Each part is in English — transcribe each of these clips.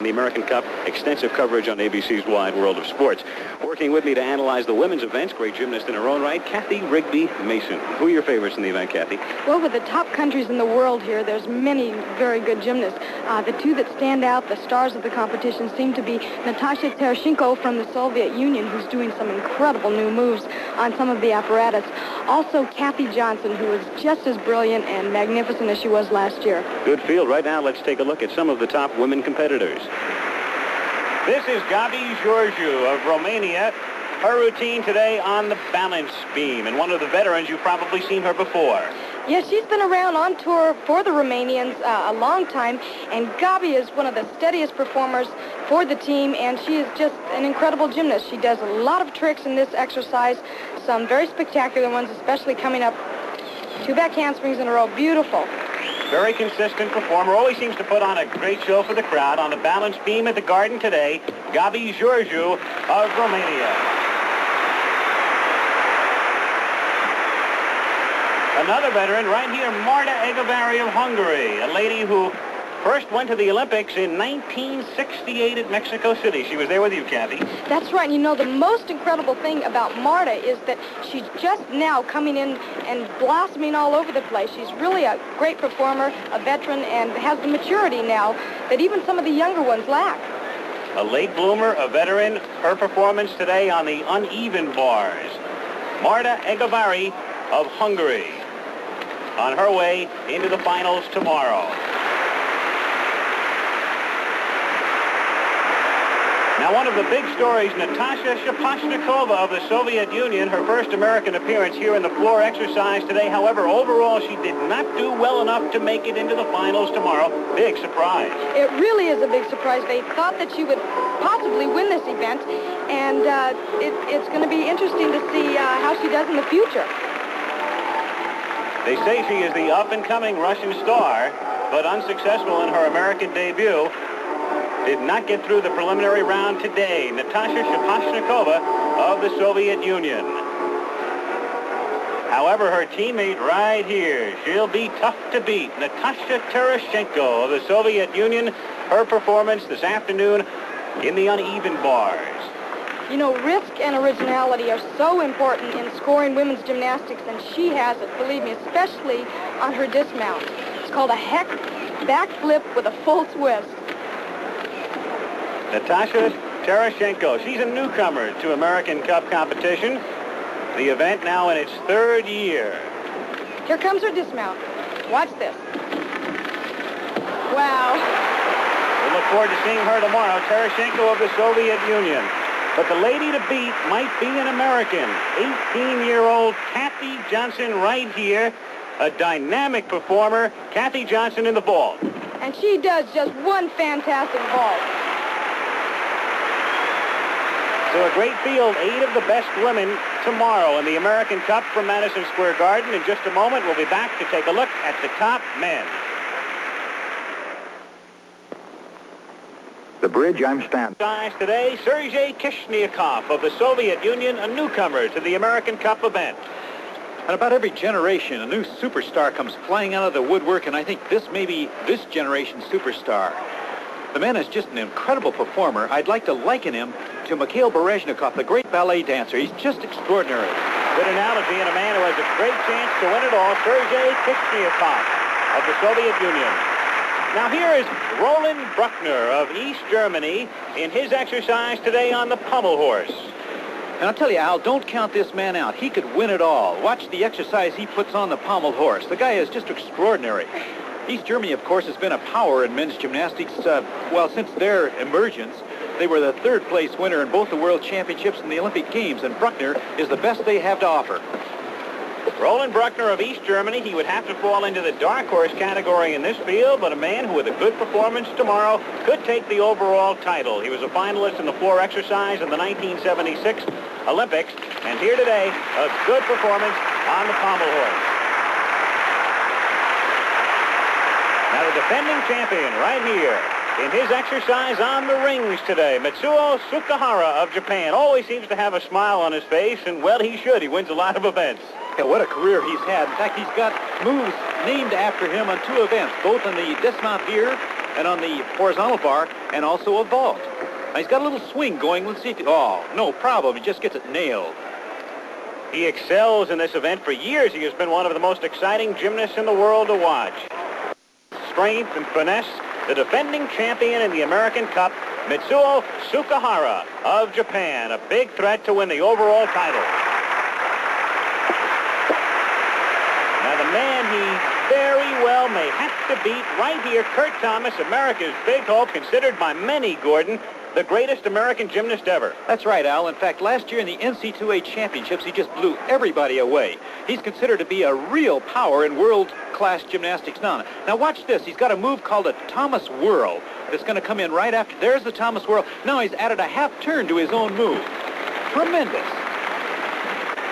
The American Cup, extensive coverage on ABC's Wide World of Sports. Working with me to analyze the women's events, great gymnast in her own right, Kathy Rigby Mason. Who are your favorites in the event, Kathy? Well, with the top countries in the world here, there's many very good gymnasts. The two that stand out, the stars of the competition, seem to be Natasha Tereshenko from the Soviet Union, who's doing some incredible new moves on some of the apparatus. Also, Kathy Johnson, who is just as brilliant and magnificent as she was last year. Good field. Right now, let's take a look at some of the top women competitors. This is Gabi Georgiou of Romania. Her routine today on the balance beam. And one of the veterans, you've probably seen her before. Yes, she's been around on tour for the Romanians a long time. And Gabi is one of the steadiest performers for the team. And she is just an incredible gymnast. She does a lot of tricks in this exercise. Some very spectacular ones, especially coming up. 2 back handsprings in a row. Beautiful. Very consistent performer. Always seems to put on a great show for the crowd. On the balance beam at the Garden today, Gabi Georgiou of Romania. Another veteran right here, Marta Echevarri of Hungary, a lady who first went to the Olympics in 1968 at Mexico City. She was there with you, Kathy. That's right. You know, the most incredible thing about Marta is that she's just now coming in and blossoming all over the place. She's really a great performer, a veteran, and has the maturity now that even some of the younger ones lack. A late bloomer, a veteran. Her performance today on the uneven bars. Marta Echevarri of Hungary on her way into the finals tomorrow. Now, one of the big stories, Natasha Shaposhnikova of the Soviet Union, her first American appearance here in the floor exercise today. However, overall, she did not do well enough to make it into the finals tomorrow. Big surprise. It really is a big surprise. They thought that she would possibly win this event, and it's going to be interesting to see how she does in the future. They say she is the up-and-coming Russian star, but unsuccessful in her American debut. Did not get through the preliminary round today. Natasha Shaposhnikova of the Soviet Union. However, her teammate right here, she'll be tough to beat. Natasha Tereshenko of the Soviet Union. Her performance this afternoon in the uneven bars. You know, risk and originality are so important in scoring women's gymnastics, and she has it, believe me, especially on her dismount. It's called a heck backflip with a full twist. Natasha Tereshenko, she's a newcomer to American Cup competition. The event now in its 3rd year. Here comes her dismount. Watch this. Wow. We look forward to seeing her tomorrow, Tereshenko of the Soviet Union. But the lady to beat might be an American. 18-year-old Kathy Johnson right here, a dynamic performer. Kathy Johnson in the vault. And she does just one fantastic vault. So a great field, 8 of the best women tomorrow in the American Cup from Madison Square Garden. In just a moment, we'll be back to take a look at the top men. The bridge I'm standing. Today, Sergei Kishniakov of the Soviet Union, a newcomer to the American Cup event. And about every generation, a new superstar comes flying out of the woodwork, and I think this may be this generation's superstar. The man is just an incredible performer. I'd like to liken him to Mikhail Baryshnikov, the great ballet dancer. He's just extraordinary. Good analogy, and a man who has a great chance to win it all, Sergei Kishniakov of the Soviet Union. Now here is Roland Bruckner of East Germany in his exercise today on the pommel horse. And I'll tell you, Al, don't count this man out. He could win it all. Watch the exercise he puts on the pommel horse. The guy is just extraordinary. East Germany, of course, has been a power in men's gymnastics, since their emergence. They were the 3rd place winner in both the World Championships and the Olympic Games, and Bruckner is the best they have to offer. Roland Bruckner of East Germany, he would have to fall into the dark horse category in this field, but a man who with a good performance tomorrow could take the overall title. He was a finalist in the floor exercise in the 1976 Olympics, and here today, a good performance on the pommel horse. Now the defending champion right here in his exercise on the rings today, Mitsuo Sukahara of Japan. Always seems to have a smile on his face, and well, he should. He wins a lot of events. Yeah, what a career he's had. In fact, he's got moves named after him on 2 events, both in the dismount here and on the horizontal bar, and also a vault. Now, he's got a little swing going. Let's see if... Oh, no problem. He just gets it nailed. He excels in this event. For years, he has been one of the most exciting gymnasts in the world to watch. Strength and finesse, the defending champion in the American Cup, Mitsuo Sukahara of Japan, a big threat to win the overall title. Now, the man he very well may have to beat right here, Kurt Thomas, America's big hope, considered by many, Gordon, the greatest American gymnast ever. That's right, Al. In fact, last year in the NC2A championships, he just blew everybody away. He's considered to be a real power in world-class gymnastics now. Now, watch this. He's got a move called a Thomas Whirl that's going to come in right after. There's the Thomas Whirl. Now he's added a half turn to his own move. Tremendous.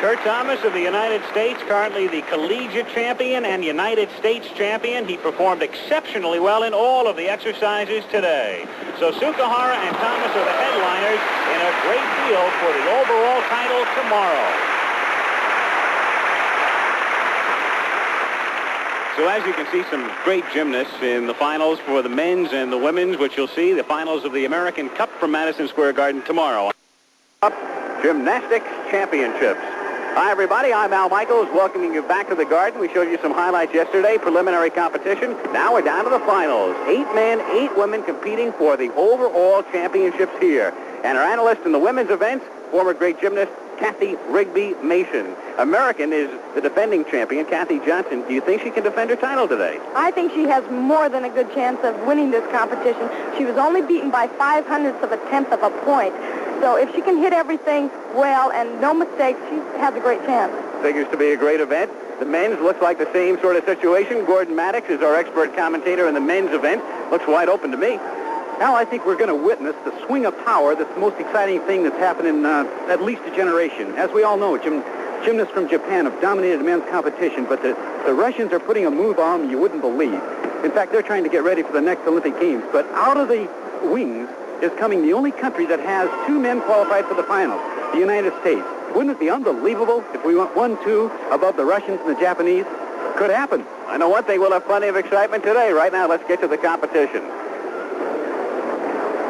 Kurt Thomas of the United States, currently the collegiate champion and United States champion. He performed exceptionally well in all of the exercises today. So Sukahara and Thomas are the headliners in a great field for the overall title tomorrow. So as you can see, some great gymnasts in the finals for the men's and the women's, which you'll see the finals of the American Cup from Madison Square Garden tomorrow. Up Gymnastics Championships. Hi, everybody. I'm Al Michaels, welcoming you back to the Garden. We showed you some highlights yesterday, preliminary competition. Now we're down to the finals. 8 men, 8 women competing for the overall championships here. And our analyst in the women's events, former great gymnast Kathy Rigby Mason. American is the defending champion, Kathy Johnson. Do you think she can defend her title today? I think she has more than a good chance of winning this competition. She was only beaten by 0.05 of a tenth of a point. So if she can hit everything well and no mistakes, she has a great chance. Figures to be a great event. The men's looks like the same sort of situation. Gordon Maddox is our expert commentator in the men's event. Looks wide open to me. Al, I think we're going to witness the swing of power. That's the most exciting thing that's happened in at least a generation. As we all know, gymnasts from Japan have dominated the men's competition, but the Russians are putting a move on them you wouldn't believe. In fact, they're trying to get ready for the next Olympic Games. But out of the wings is coming the only country that has 2 men qualified for the finals, the United States. Wouldn't it be unbelievable if we went 1-2 above the Russians and the Japanese? Could happen. I know one thing, we'll have plenty of excitement today. Right now, let's get to the competition.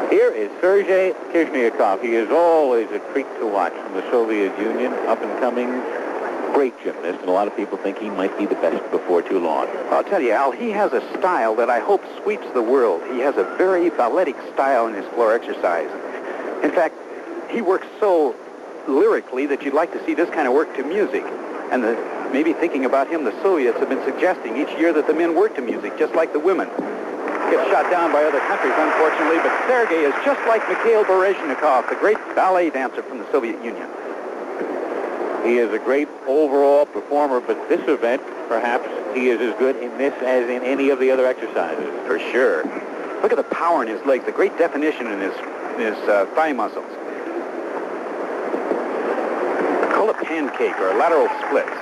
Here is Sergei Kizhniakov. He is always a treat to watch from the Soviet Union, up-and-coming great gymnast, and a lot of people think he might be the best before too long. I'll tell you, Al, he has a style that I hope sweeps the world. He has a very balletic style in his floor exercise. In fact, he works so lyrically that you'd like to see this kind of work to music. And maybe thinking about him, the Soviets have been suggesting each year that the men work to music, just like the women. Gets shot down by other countries, unfortunately, but Sergei is just like Mikhail Baryshnikov, the great ballet dancer from the Soviet Union. He is a great overall performer, but this event, perhaps, he is as good in this as in any of the other exercises. For sure. Look at the power in his legs, the great definition in his thigh muscles. Call it pancake or lateral splits.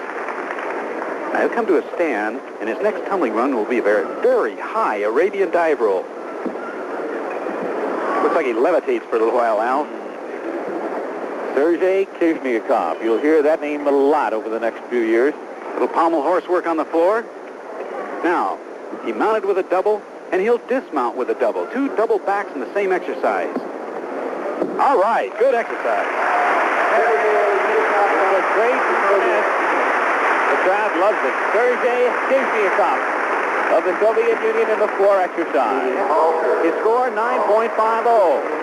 Now he'll come to a stand, and his next tumbling run will be a very, very high Arabian dive roll. Looks like he levitates for a little while, Al. Sergei Kizhniakov. You'll hear that name a lot over the next few years. Little pommel horse work on the floor. Now, he mounted with a double, and he'll dismount with a double. 2 double backs in the same exercise. All right, good exercise. It was great. The crowd loves it. Sergei Kizhniakov of the Soviet Union in the floor exercise. His score, 9.50.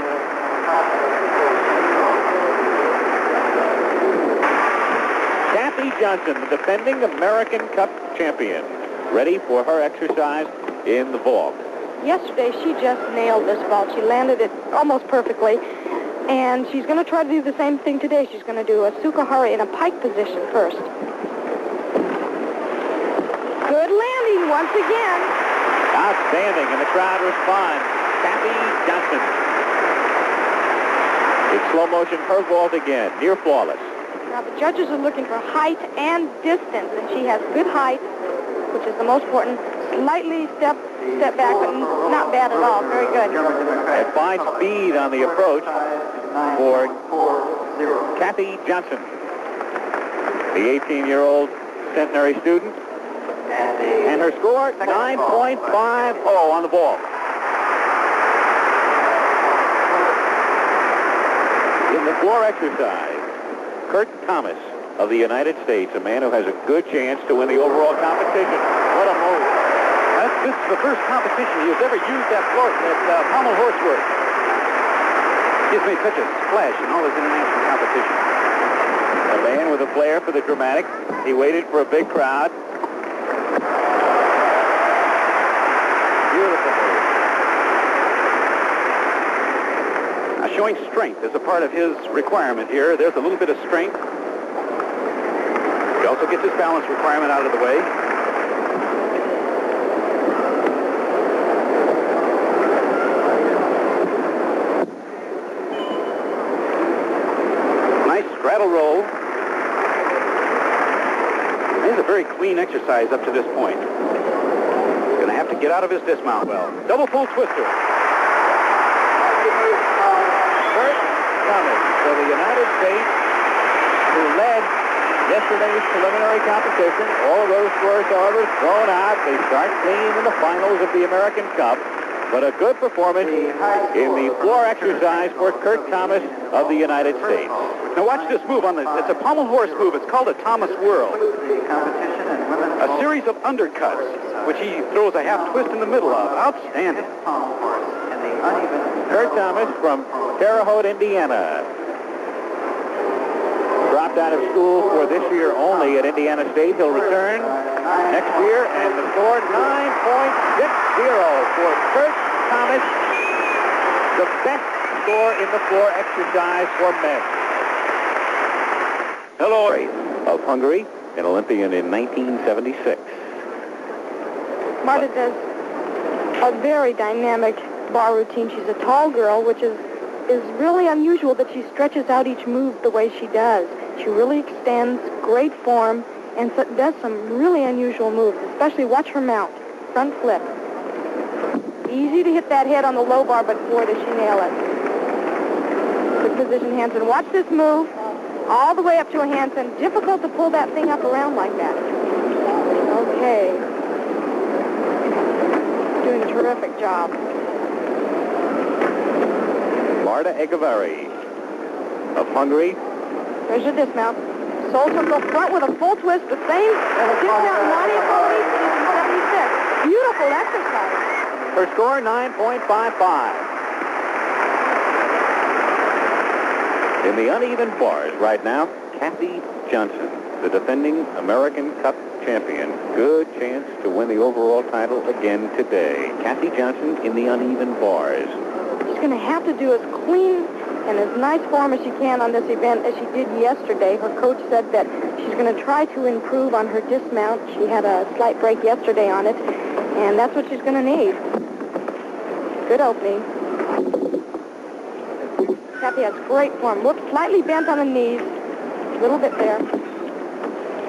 Kathy Johnson, the defending American Cup champion, ready for her exercise in the vault. Yesterday, she just nailed this vault. She landed it almost perfectly, and she's going to try to do the same thing today. She's going to do a Sukahara in a pike position first. Good landing once again. Outstanding, and the crowd responds. Kathy Johnson. In slow motion, her vault again, near flawless. Now, the judges are looking for height and distance, and she has good height, which is the most important. Slightly step back, but not bad at all. Very good. And fine speed on the approach for Kathy Johnson, the 18-year-old centenary student. And her score, 9.50 on the ball. the floor exercise, Kurt Thomas of the United States, a man who has a good chance to win the overall competition. What a move. This is the first competition he has ever used that floor, that pommel horse work. He's made such a splash in all his international competitions. A man with a flair for the dramatic. He waited for a big crowd. Beautiful move. Now, showing strength is a part of his requirement here. There's a little bit of strength. He also gets his balance requirement out of the way. Straddle roll. This is a very clean exercise up to this point. He's going to have to get out of his dismount well. Double full twister. Kurt Thomas for the United States, who led yesterday's preliminary competition. All of those scores, however, thrown out. They start clean in the finals of the American Cup. But a good performance in the floor exercise for Kurt Thomas of the United States. Now watch this move it's a pommel horse move. It's called a Thomas whirl. A series of undercuts, which he throws a half twist in the middle of. Outstanding. Kurt Thomas from Terre Haute, Indiana. Dropped out of school for this year only at Indiana State. He'll return next year, and the score 9.60 for Kurt Thomas. The best score in the floor exercise for men. Hello. Of Hungary, an Olympian in 1976. Marta does a very dynamic bar routine. She's a tall girl, which is really unusual that she stretches out each move the way she does. She really extends, great form, and does some really unusual moves, especially watch her mount, front flip. Easy to hit that head on the low bar, but boy, does she nail it. Good position, Hansen. Watch this move, all the way up to a Hansen. Difficult to pull that thing up around like that. Okay. Doing a terrific job. Marta Echeverry of Hungary. There's your dismount. Soul circle front with a full twist, the same dismount Nadia Foley in 76. Beautiful exercise. Her score 9.55. In the uneven bars right now, Kathy Johnson, the defending American Cup champion. Good chance to win the overall title again today. Kathy Johnson in the uneven bars. She's going to have to do as clean and as nice form as she can on this event as she did yesterday. Her coach said that she's going to try to improve on her dismount. She had a slight break yesterday on it, and that's what she's going to need. Good opening. Kathy has great form. Looks slightly bent on the knees. A little bit there.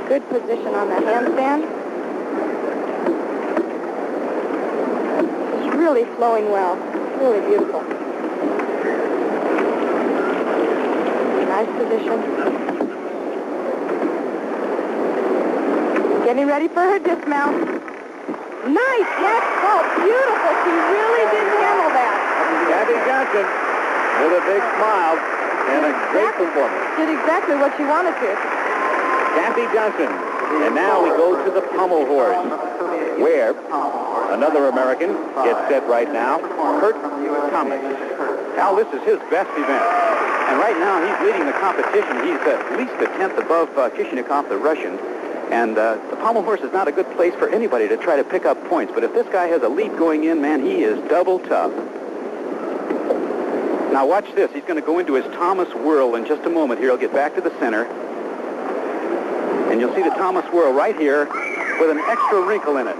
Good position on that handstand. It's really flowing well. Really beautiful. Nice position. Getting ready for her dismount. Nice neck. Oh, beautiful. She really did handle that. Kathy Johnson with a big smile and a great performance. Did exactly what she wanted to. Kathy Johnson. And now we go to the pommel horse, where another American gets set right now, Kurt Thomas. Al, this is his best event. And right now he's leading the competition. He's at least a tenth above Shaposhnikova, the Russian. And the pommel horse is not a good place for anybody to try to pick up points. But if this guy has a lead going in, man, he is double tough. Now watch this. He's going to go into his Thomas whirl in just a moment here. He'll get back to the center. And you'll see the Thomas whirl right here with an extra wrinkle in it.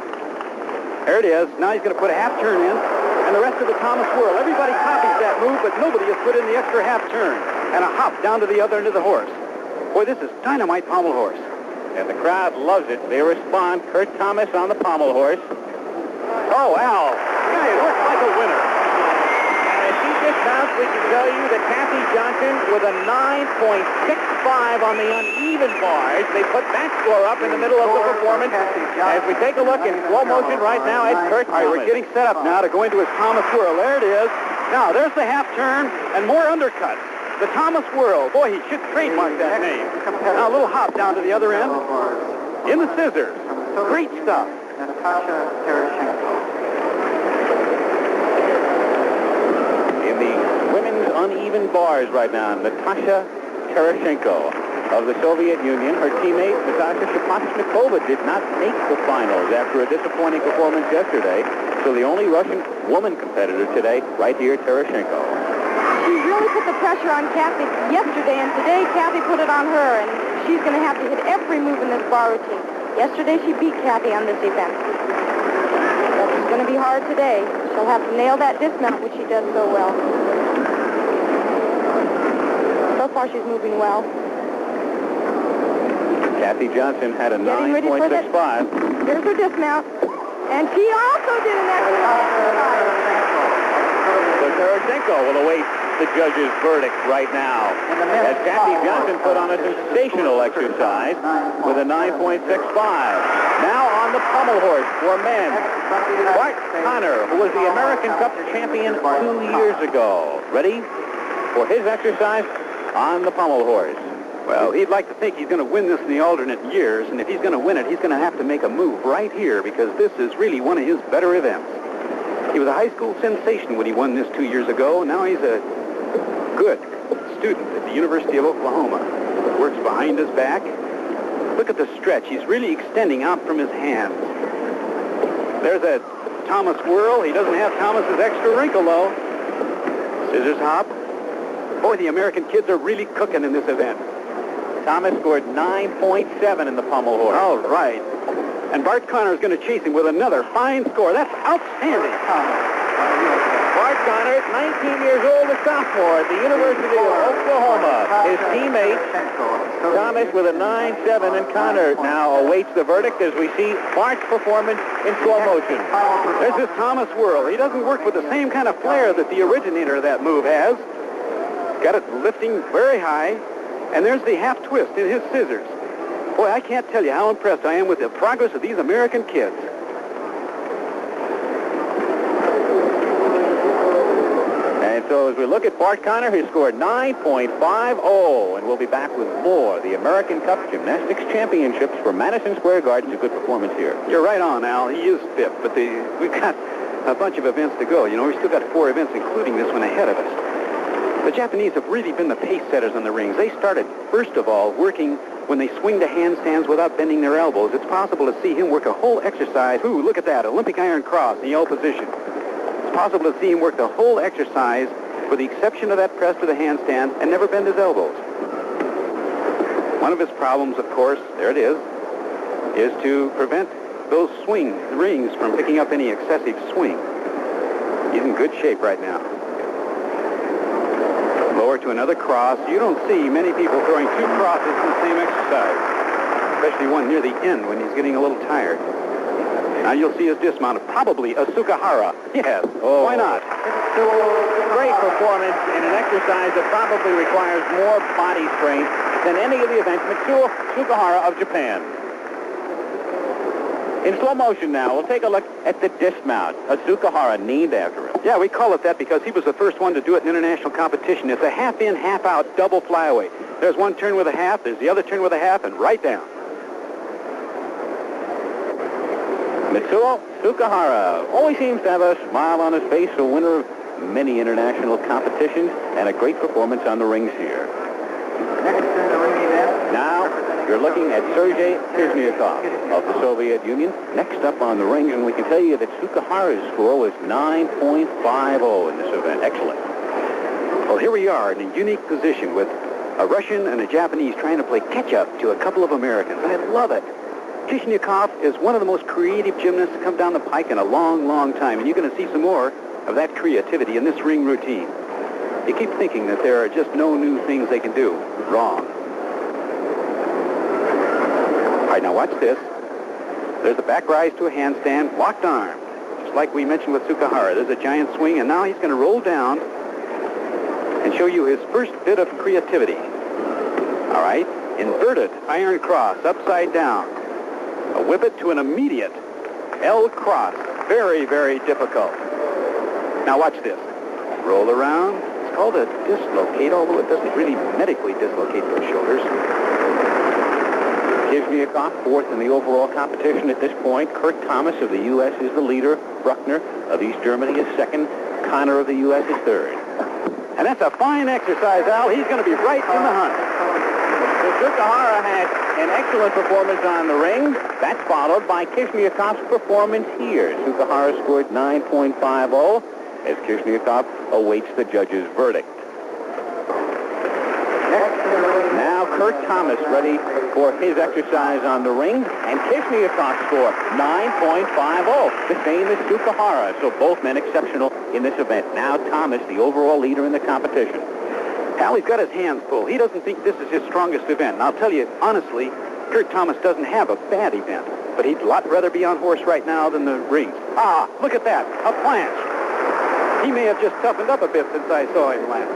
There it is. Now he's going to put a half turn in and the rest of the Thomas whirl. Everybody copies that move, but nobody has put in the extra half turn and a hop down to the other end of the horse. Boy, this is dynamite pommel horse. And the crowd loves it. They respond. Kurt Thomas on the pommel horse. Oh, Al. Yeah, it looks like a winner. And as he dismounts, we can tell you that Kathy Johnson with a 9.65 on the uneven bars. They put that score up in the middle of the performance. As we take a look in slow motion right now at Kurt Thomas. All right, we're getting set up now to go into his Thomas whirl. There it is. Now, there's the half turn and more undercuts. the Thomas Whirl. Boy, he should trademark that name. Now a little hop down to the other end. In the scissors. Great stuff. Natasha Tereshenko. In the women's uneven bars right now, Natasha Tereshenko of the Soviet Union. Her teammate, Natasha Shaposhnikova, did not make the finals after a disappointing performance yesterday. So the only Russian woman competitor today, right here, Tereshenko. She really put the pressure on Kathy yesterday, and today Kathy put it on her, and she's going to have to hit every move in this bar routine. Yesterday she beat Kathy on this event. But it's going to be hard today. She'll have to nail that dismount, which she does so well. So far she's moving well. Kathy Johnson had a 9.65. Here's her dismount. And she also did an excellent exercise. So Tereshenko will await the judge's verdict right now. As Kathy Johnson put on a sensational exercise with a 9.65. Now on the pommel horse for men. Bart Connor, who was the American Cup champion 2 years ago. Ready for his exercise on the pommel horse. Well, he'd like to think he's going to win this in the alternate years, and if he's going to win it, he's going to have to make a move right here because this is really one of his better events. He was a high school sensation when he won this 2 years ago. Now he's a good student at the University of Oklahoma. Works behind his back. Look at the stretch. He's really extending out from his hands. There's a Thomas Whirl. He doesn't have Thomas's extra wrinkle, though. Scissors hop. Boy, the American kids are really cooking in this event. Thomas scored 9.7 in the pommel horse. All right. And Bart Connor is going to chase him with another fine score. That's outstanding. Bart Connor, 19 years old, a sophomore at the University of Oklahoma. His teammate, Thomas, with a 9.7, and Connor now awaits the verdict as we see Bart's performance in slow motion. There's this Thomas Whirl. He doesn't work with the same kind of flair that the originator of that move has. Got it lifting very high. And there's the half twist in his scissors. Boy, I can't tell you how impressed I am with the progress of these American kids. And so as we look at Bart Connor, he scored 9.50, and we'll be back with more. The American Cup Gymnastics Championships for Madison Square Garden. A good performance here. You're right on, Al. He is fifth, but we've got a bunch of events to go. You know, we've still got 4 events, including this one ahead of us. The Japanese have really been the pace setters on the rings. They started, first of all, working when they swing to handstands without bending their elbows. It's possible to see him work a whole exercise. Ooh, look at that, Olympic iron cross in the L position. It's possible to see him work the whole exercise with the exception of that press to the handstand and never bend his elbows. One of his problems, of course, there it is to prevent those swing rings from picking up any excessive swing. He's in good shape right now. Lower to another cross. You don't see many people throwing 2 crosses in the same exercise, especially one near the end when he's getting a little tired. Now you'll see his dismount, probably a Sukahara. Yes, why not? Great performance in an exercise that probably requires more body strength than any of the events. Mitsuo Sukahara of Japan. In slow motion now, we'll take a look at the dismount, a Sukahara named after him. Yeah, we call it that because he was the first one to do it in international competition. It's a half-in, half-out double flyaway. There's one turn with a half, there's the other turn with a half, and right down. Mitsuo Sukahara always seems to have a smile on his face, a winner of many international competitions, and a great performance on the rings here. Next in the ring event. Now, you're looking at Sergei Krasniakov of the Soviet Union. Next up on the rings, and we can tell you that Sukahara's score was 9.50 in this event. Excellent. Well, here we are in a unique position with a Russian and a Japanese trying to play catch-up to a couple of Americans. I love it. Krasniakov is one of the most creative gymnasts to come down the pike in a long, long time, and you're going to see some more of that creativity in this ring routine. You keep thinking that there are just no new things they can do. Wrong. All right, now watch this. There's a back rise to a handstand, locked arm. Just like we mentioned with Sukahara. There's a giant swing, and now he's going to roll down and show you his first bit of creativity. All right, inverted iron cross, upside down. A whip it to an immediate L cross. Very, very difficult. Now watch this. Roll around. It's called a dislocate, although it doesn't really medically dislocate those shoulders. Kizhniakov fourth in the overall competition at this point. Kurt Thomas of the U.S. is the leader. Bruckner of East Germany is second. Connor of the U.S. is third. And that's a fine exercise, Al. He's going to be right in the hunt. So Sukahara had an excellent performance on the ring. That's followed by Kizhniakov's performance here. Sukahara scored 9.50 as Kizhniakov awaits the judge's verdict. Now Kurt Thomas ready for his exercise on the ring, and Kizhniakov's score 9.50, the same as Sukahara. So both men exceptional in this event. Now Thomas, the overall leader in the competition. Al, he's got his hands full. He doesn't think this is his strongest event. And I'll tell you, honestly, Kurt Thomas doesn't have a bad event, but he'd a lot rather be on horse right now than the ring. Ah, look at that, a planche. He may have just toughened up a bit since I saw him last.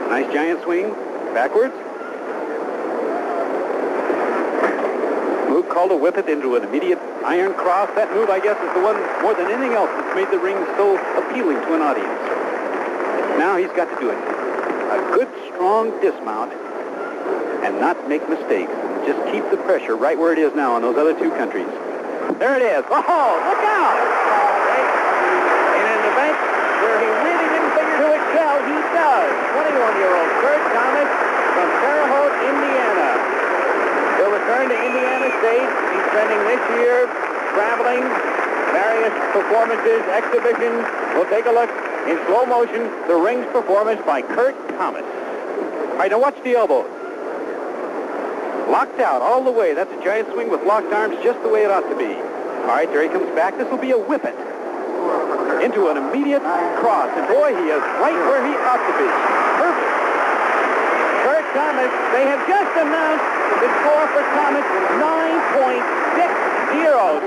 Nice giant swing, backwards. Move called a whip it into an immediate iron cross. That move, I guess, is the one more than anything else that's made the ring so appealing to an audience. Now he's got to do it. A good, strong dismount and not make mistakes. Just keep the pressure right where it is now on those other two countries. There it is. Oh, look out! In an event where he really didn't figure to excel, he does. 21-year-old Kurt Thomas from Terre Haute, Indiana. He'll return to Indiana State. He's spending this year traveling, various performances, exhibitions. We'll take a look in slow motion, the ring's performance by Kurt Thomas. All right, now watch the elbows. Locked out all the way. That's a giant swing with locked arms, just the way it ought to be. All right, there he comes back. This will be a whippet into an immediate cross. And boy, he is right where he ought to be. Perfect. Kurt Thomas, they have just announced the score for Thomas, 9.60.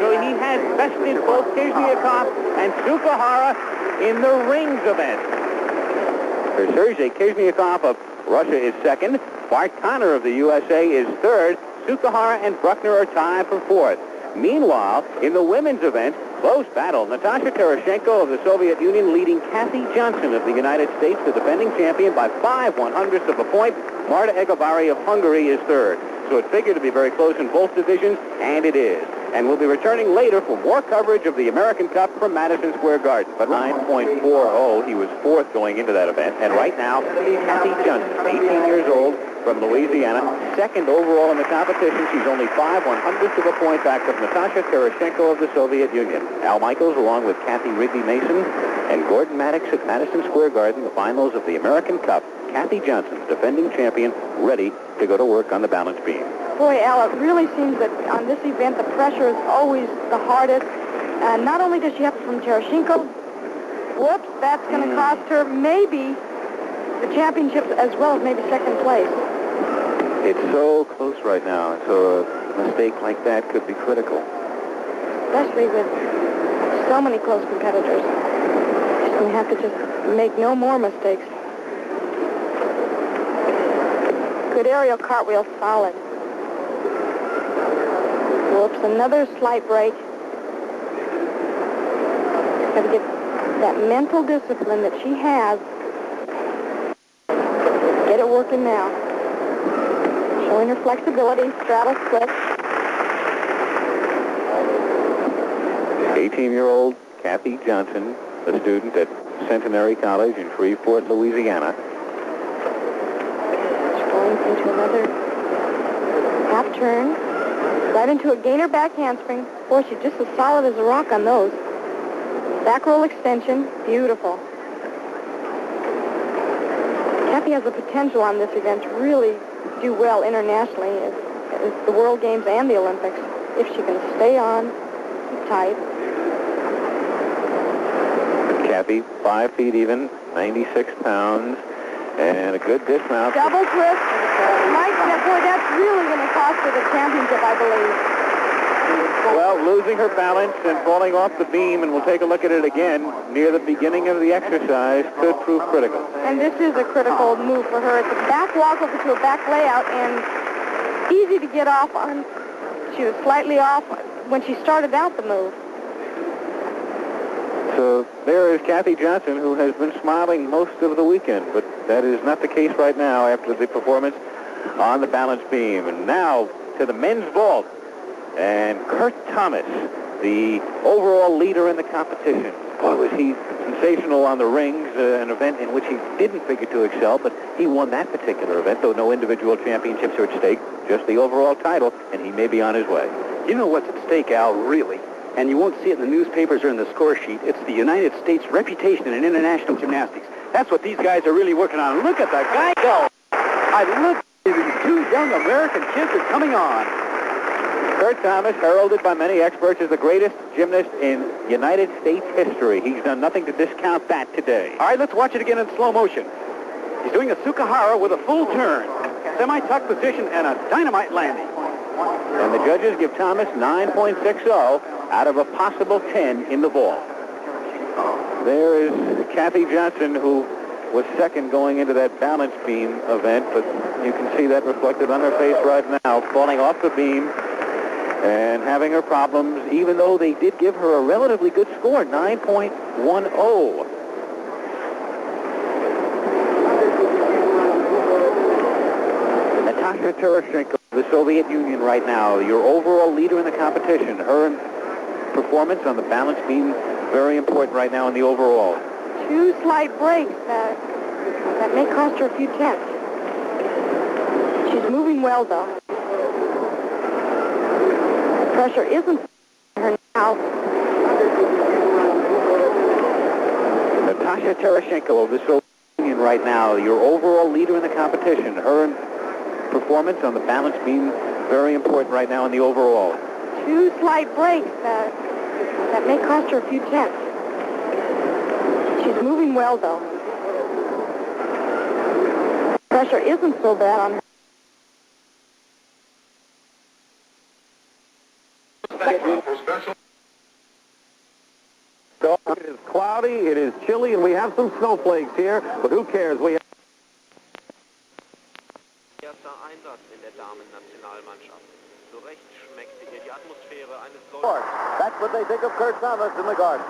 So he has bested both Kizhniakov and Sukahara in the rings event. For Sergei Kizhniakov of Russia is second. Bart Connor of the USA is third. Sukahara and Bruckner are tied for fourth. Meanwhile, in the women's event, close battle. Natasha Tereshenko of the Soviet Union leading Kathy Johnson of the United States, the defending champion, by 5/100ths of a point. Marta Egavari of Hungary is third. So it figured to be very close in both divisions, and it is. And we'll be returning later for more coverage of the American Cup from Madison Square Garden. But 9.40, he was fourth going into that event. And right now, Kathy Johnson, 18 years old, from Louisiana, second overall in the competition. She's only 5/100ths of a point back of Natasha Tereshenko of the Soviet Union. Al Michaels, along with Kathy Rigby Mason and Gordon Maddox at Madison Square Garden, the finals of the American Cup. Kathy Johnson, defending champion, ready to go to work on the balance beam. Boy, Al, it really seems that on this event the pressure is always the hardest. Not only does she have it from Tereshenko, whoops, that's going to cost her maybe the championship as well as maybe second place. It's so close right now, so a mistake like that could be critical. Especially with so many close competitors. She's going to have to just make no more mistakes. Good aerial cartwheel, solid. Whoops, another slight break. Got to get that mental discipline that she has. Get it working now. Showing her flexibility, straddle split. 18-year-old Kathy Johnson, a student at Centenary College in Shreveport, Louisiana. She's going into another half turn. Right into a gainer back handspring. Boy, she's just as solid as a rock on those. Back roll extension, beautiful. Kathy has the potential on this event to really do well internationally at the World Games and the Olympics if she can stay on, keep tight. Kathy, 5 feet even, 96 pounds, and a good dismount. Double twist. Mike, boy, that's really going to cost her the championship, I believe. Well, losing her balance and falling off the beam, and we'll take a look at it again near the beginning of the exercise, could prove critical. And this is a critical move for her. It's a back walk over to a back layout and easy to get off on. She was slightly off when she started out the move. So there is Kathy Johnson, who has been smiling most of the weekend, but that is not the case right now after the performance on the balance beam. And now to the men's vault. And Kurt Thomas, the overall leader in the competition. Boy, was he sensational on the rings, an event in which he didn't figure to excel, but he won that particular event, though no individual championships are at stake, just the overall title, and he may be on his way. You know what's at stake, Al, really? And you won't see it in the newspapers or in the score sheet. It's the United States' reputation in international gymnastics. That's what these guys are really working on. Look at the guy go. Look at these two young American kids are coming on. Kurt Thomas, heralded by many experts as the greatest gymnast in United States history. He's done nothing to discount that today. All right, let's watch it again in slow motion. He's doing a Sukahara with a full turn, semi-tuck position, and a dynamite landing. And the judges give Thomas 9.60 out of a possible 10 in the vault. There is Kathy Johnson, who was second going into that balance beam event, but you can see that reflected on her face right now, falling off the beam and having her problems, even though they did give her a relatively good score, 9.10. Natasha Tereshenko, the Soviet Union right now, your overall leader in the competition. Her performance on the balance beam, very important right now in the overall. 2 slight breaks that may cost her a few tenths. She's moving well, though. The pressure isn't on her now. Natasha Tereshenko of the Soviet Union right now, your overall leader in the competition. Her performance on the balance beam, very important right now in the overall. 2 slight breaks that may cost her a few tenths. She's moving well, though. Pressure isn't so bad on her. So it is cloudy, it is chilly, and we have some snowflakes here, but who cares? We have Erster Einsatz in der Damen-Nationalmannschaft. Zu Recht schmeckte ihr die Atmosphäre eines That's what they think of Kurt Thomas in the garden.